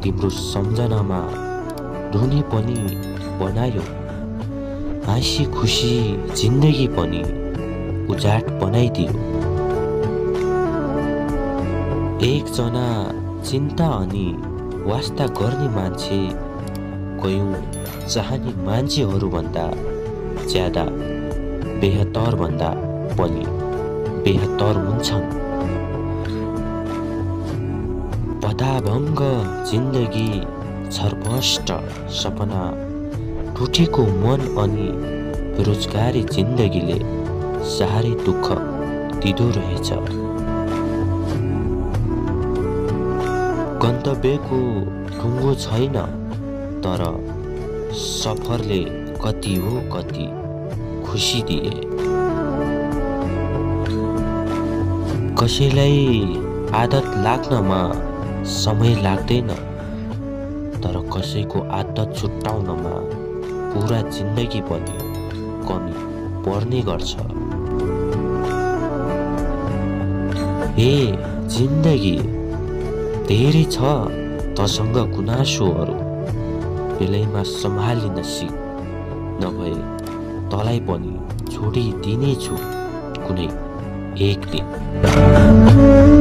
तिम्रो सम्झनामा रुने पनि बनायो, हाँसी खुसी जिन्दगी पनि उजाट बनाइदियो। एकजना चिन्ता अनि वास्ता गर्ने मान्छे कयौं चाहने मान्छेहरूभन्दा ज्यादा बेहतर भन्दा पनि बेहतर हुन्छन्। पदाभङ्ग जिन्दगी, छरपष्ट सपना, टुटेको मन अनि बेरोजगारी जिन्दगीले साह्रै दुःख दिँदो रहेछ। गन्तव्यको टुङ्गो छैन, तर सफरले कति हो कति खुसी दिए। कसैलाई आदत लाग्नमा समय लाग्दैन, तर कसैको आदत छुट्टाउनमा पुरा जिन्दगी पनि कमी पर्ने गर्छ। हे जिन्दगी, धेरै छ तसँग गुनासोहरू, बेलैमा सम्हालिन सिक, नभए तलाई पनि छोडिदिनेछु कुनै एक दिन।